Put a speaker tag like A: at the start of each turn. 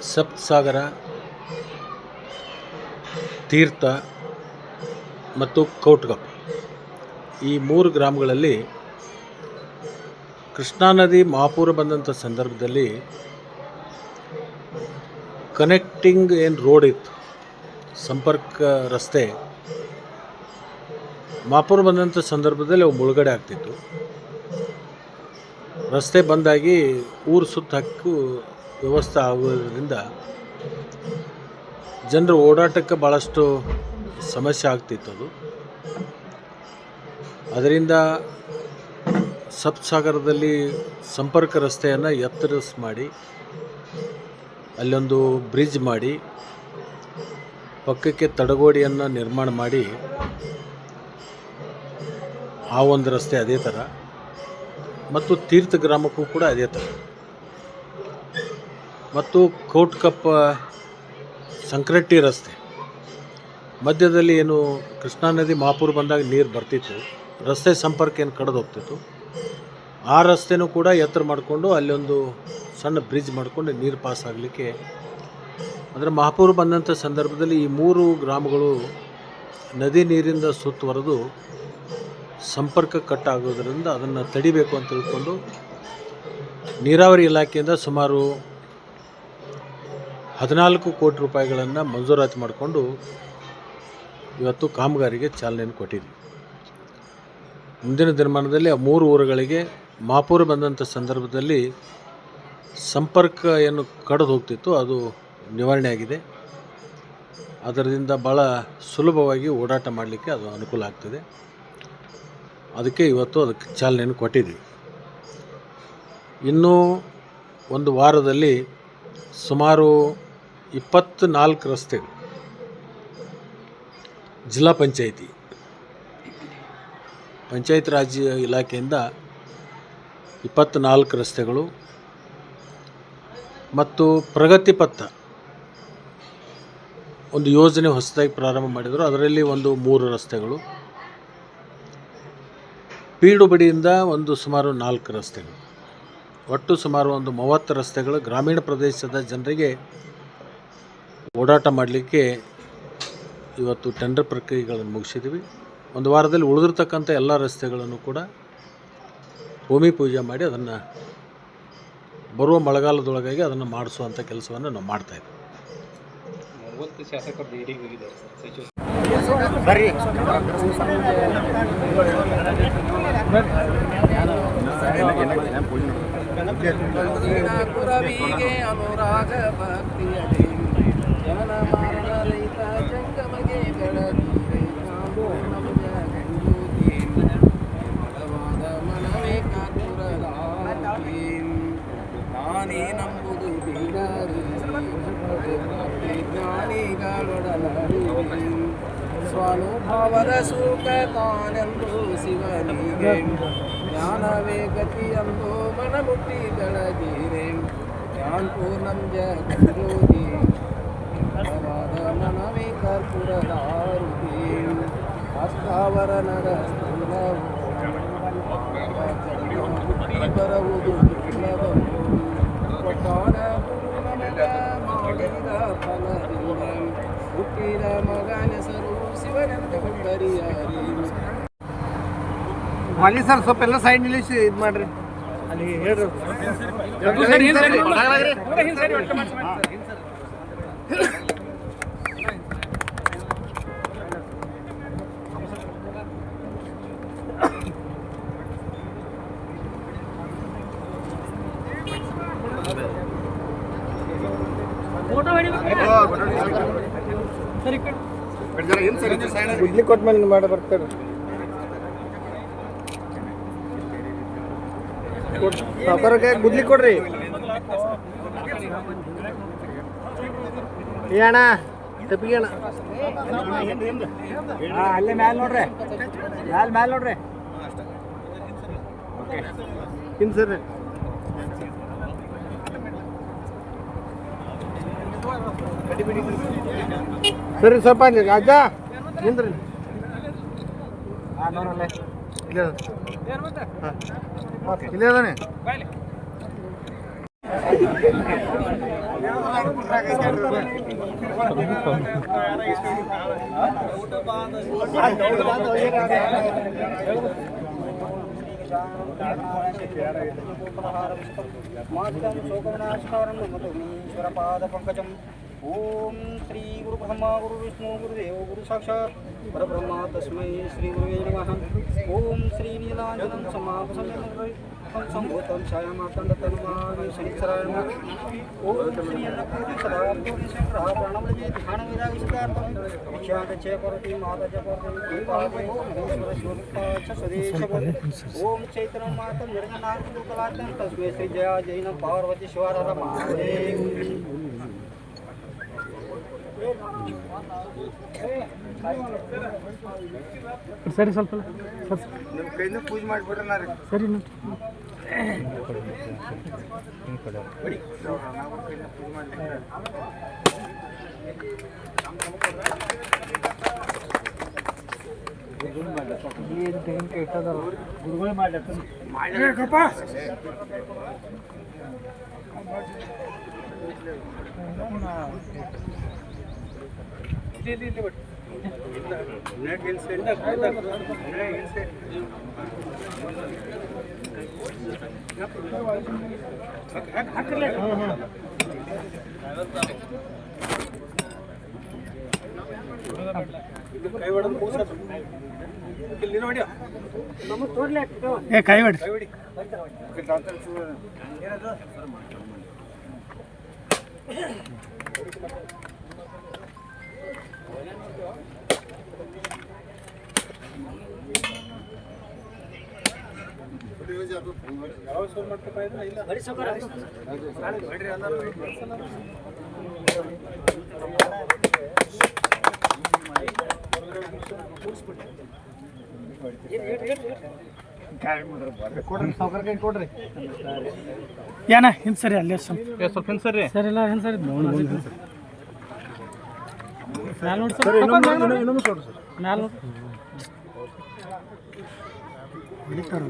A: ಸಪ್ತಸಾಗರ, ತೀರ್ಥ ಮತ್ತು ಕೌಟ್ಗಪ್ ಈ 3 ಗ್ರಾಮಗಳಲ್ಲಿ ಕೃಷ್ಣಾ ನದಿ ಮಹಾಪೂರ ಬಂದಂಥ ಸಂದರ್ಭದಲ್ಲಿ ಕನೆಕ್ಟಿಂಗ್ ರೋಡ್ ಇತ್ತು, ಸಂಪರ್ಕ ರಸ್ತೆ ಮಹಾಪೂರ ಬಂದಂಥ ಸಂದರ್ಭದಲ್ಲಿ ಅವು ಮುಳುಗಡೆ ಆಗ್ತಿತ್ತು. ರಸ್ತೆ ಬಂದಾಗಿ ಊರು ಸುತ್ತ ಹಾಕಿ ವ್ಯವಸ್ಥೆ ಆಗೋದ್ರಿಂದ ಜನರ ಓಡಾಟಕ್ಕೆ ಭಾಳಷ್ಟು ಸಮಸ್ಯೆ ಆಗ್ತಿತ್ತು. ಅದರಿಂದ ಸಪ್ತಸಾಗರದಲ್ಲಿ ಸಂಪರ್ಕ ರಸ್ತೆಯನ್ನು ಎತ್ತರಿಸಿ ಮಾಡಿ ಅಲ್ಲೊಂದು ಬ್ರಿಡ್ಜ್ ಮಾಡಿ ಪಕ್ಕಕ್ಕೆ ತಡೆಗೋಡೆಯನ್ನು ನಿರ್ಮಾಣ ಮಾಡಿ ಆ ಒಂದು ರಸ್ತೆ ಅದೇ ಥರ ಮತ್ತು ತೀರ್ಥ ಗ್ರಾಮಕ್ಕೂ ಕೂಡ ಅದೇ ಥರ ಮತ್ತು ಕೌಟ್ಕಪ್ ಸಂಕ್ರಟ್ಟಿ ರಸ್ತೆ ಮಧ್ಯದಲ್ಲಿ ಏನು ಕೃಷ್ಣಾ ನದಿ ಮಹಾಪೂರ ಬಂದಾಗ ನೀರು ಬರ್ತಿತ್ತು, ರಸ್ತೆ ಸಂಪರ್ಕ ಏನು ಕಳೆದು ಹೋಗ್ತಿತ್ತು, ಆ ರಸ್ತೆನೂ ಕೂಡ ಎತ್ತರ ಮಾಡಿಕೊಂಡು ಅಲ್ಲೊಂದು ಸಣ್ಣ ಬ್ರಿಡ್ಜ್ ಮಾಡಿಕೊಂಡು ನೀರು ಪಾಸ್ ಆಗಲಿಕ್ಕೆ ಅಂದರೆ ಮಹಾಪೂರ ಬಂದಂಥ ಸಂದರ್ಭದಲ್ಲಿ ಈ 3 ಗ್ರಾಮಗಳು ನದಿ ನೀರಿಂದ ಸುತ್ತುವರೆದು ಸಂಪರ್ಕ ಕಟ್ ಆಗೋದರಿಂದ ಅದನ್ನು ತಡಿಬೇಕು ಅಂತ ತಿಳ್ಕೊಂಡು ನೀರಾವರಿ ಇಲಾಖೆಯಿಂದ ಸುಮಾರು 14 ಕೋಟಿ ರೂಪಾಯಿಗಳನ್ನು ಮಂಜೂರಾತಿ ಮಾಡಿಕೊಂಡು ಇವತ್ತು ಕಾಮಗಾರಿಗೆ ಚಾಲನೆಯನ್ನು ಕೊಟ್ಟಿದ್ವಿ. ಮುಂದಿನ ದಿನಮಾನದಲ್ಲಿ ಆ 3 ಊರುಗಳಿಗೆ ಮಹಾಪೂರ ಬಂದಂಥ ಸಂದರ್ಭದಲ್ಲಿ ಸಂಪರ್ಕ ಏನು ಕಡಿದು ಹೋಗ್ತಿತ್ತು ಅದು ನಿವಾರಣೆ ಆಗಿದೆ. ಅದರಿಂದ ಭಾಳ ಸುಲಭವಾಗಿ ಓಡಾಟ ಮಾಡಲಿಕ್ಕೆ ಅದು ಅನುಕೂಲ ಆಗ್ತದೆ. ಅದಕ್ಕೆ ಇವತ್ತು ಅದಕ್ಕೆ ಚಾಲನೆಯನ್ನು ಕೊಟ್ಟಿದ್ವಿ. ಇನ್ನೂ ಒಂದು ವಾರದಲ್ಲಿ ಸುಮಾರು 24 ರಸ್ತೆಗಳು ಜಿಲ್ಲಾ ಪಂಚಾಯತ್ ರಾಜ್ ಇಲಾಖೆಯಿಂದ 24 ರಸ್ತೆಗಳು ಮತ್ತು ಪ್ರಗತಿ ಪಥ ಒಂದು ಯೋಜನೆ ಹೊಸದಾಗಿ ಪ್ರಾರಂಭ ಮಾಡಿದರು. ಅದರಲ್ಲಿ ಒಂದು 3 ರಸ್ತೆಗಳು, ಪೀಡುಬಡಿಯಿಂದ ಒಂದು ಸುಮಾರು 4 ರಸ್ತೆಗಳು, ಒಟ್ಟು ಸುಮಾರು ಒಂದು 30 ರಸ್ತೆಗಳು ಗ್ರಾಮೀಣ ಪ್ರದೇಶದ ಜನರಿಗೆ ಓಡಾಟ ಮಾಡಲಿಕ್ಕೆ ಇವತ್ತು ಟೆಂಡರ್ ಪ್ರಕ್ರಿಯೆಗಳನ್ನು ಮುಗಿಸಿದ್ದೀವಿ. ಒಂದು ವಾರದಲ್ಲಿ ಉಳಿದಿರ್ತಕ್ಕಂಥ ಎಲ್ಲ ರಸ್ತೆಗಳನ್ನು ಕೂಡ ಭೂಮಿ ಪೂಜೆ ಮಾಡಿ ಅದನ್ನು ಬರುವ ಮಳೆಗಾಲದೊಳಗಾಗಿ ಅದನ್ನು ಮಾಡಿಸುವಂಥ ಕೆಲಸವನ್ನು ನಾವು ಮಾಡ್ತಾಯಿದ್ದೀವಿ.
B: 30 ಶಾಸಕರು ಡೈರಿಗೆ ಹೋಗಿದ್ದಾರೆ ಅನುರಾಗ ಭಕ್ತಿಯ ಜನ ಮಾರಣ ರೈತ ಜಂಗಮಗೆ ಬೆಳಗಿರೆ ನಾವು ನಮಗೆ ಗಂಗೋಗಿ ಬಲವಾದ ಮನವೇ ಕಾತುರದ ನಾನೇ ನಂಬುದು ಬೀಗಾರಿ ಜ್ಞಾನಿಗಳೊಡಲಡಿ ಸ್ವಾನುಭಾವದ ಸುಖ ತಾನೆಂದು ಶಿವನಿಗೆ ಜ್ಞಾನವೇ ಗತಿಯೆಂದು ಮನಮುಟ್ಟಿ ಬೆಳಗಿರೆ ಜ್ಞಾನಪೂರ್ಣಂ ಜಗಜ್ಯೋತಿ ಬಲವಾದ ಮನವೇ ಕರ್ಪೂರದಾರುತಿ ಅಷ್ಟಾವರಣದ ಸ್ಥೂಲವು ಬರುವುದು ಒಟ್ಟಾನ ಪೂರ್ಣಮದ ಮಾಡಿದ ಫಲದಿಂದ ಹುಟ್ಟಿದ ಮಗನ ಹೆಸರು ಶಿವನೆಂದು ಬರಿಯಾರಿ.
C: ಅಲ್ಲಿ ಸರ್ ಸ್ವಲ್ಪ ಎಲ್ಲ ಸೈಡ್ ನಿಲ್ಲಿಸಿ ಇದು ಮಾಡ್ರಿ, ಅಲ್ಲಿ ಹೇಳ್ರಿ ಗುಡ್ಲಿ ಕೊಟ್ಟ ಮೇಲೆ ಮಾಡಿ ಬರ್ತಾರೆ. ಸಾವುಕಾರಕ್ಕೆ ಗುದ್ಲಿ ಕೊಡ್ರಿ. ಅಣ್ಣ ತಪ್ಪಿಗೆ ಅಣ್ಣ ಅಲ್ಲೇ ಮ್ಯಾಲೆ ನೋಡ್ರಿ, ಮ್ಯಾಲೆ ನೋಡ್ರಿ. ಇನ್ ಸರ್ ಸರಿ ಸ್ವಲ್ಪ ಅಜ್ಜ ನಿಂದ್ರಿ. ನೋಡಲ್ಲ ಇಲ್ಲೇ ಅದಾನೆ.
D: शोकविनाशकारं ओम श्री गुरु ब्रह्मा गुरु विष्णु गुरुदेव गुरु साक्षात् परब्रह्मा तस्मै श्री गुरुवे नमः। ओम श्री नीलांजनं समापसंयमं संभूतं छायामार्तण्डतनुमामि शनिश्चराय नमः। ओम श्री अन्नपूर्णे सदा पूर्णे शंकरः प्रणमये ध्यानविरागसिद्धार्थं भिक्षागच्छे करोति माता च करोति पावयो महेश्वर स्वरूपा च स्वदेशवत्। ओम चैतन्यं मातं निर्गुणात्मकलातं तस्मै श्री जया जैन पार्वती शिवार महादेव।
C: ಸರಿ ಸ್ವಲ್ಪ
D: ನಿಮ್ಮ ಕೈಯಿಂದ ಪೂಜೆ ಮಾಡಿಬಿಡ್ರಿ ನಾ ರೀ
C: ಸರಿ ಗುರುಗಳು ಮಾಡ್ಲಪ್ಪ ಕೈ ಹೊಡಿ ಕೊಡ್ರಿ ಏನ ಹಿಂದ್ ಸರಿ ಅಲ್ಲೇ ಸ್ವಲ್ಪ ಹಿಂದ್ ಸರಿ ಸರಿ ಇಲ್ಲ ಹಿಂದ್ ಸರಿ ಮ್ಯಾಲ ನೋಡಿ ಸರ್ ಇನ್ನೊಮ್ಮೆ ಕೊಡ್ರಿ ಸರ್ ಮ್ಯಾಲ ನೋಡಿ ಹಿಡಿತಾರ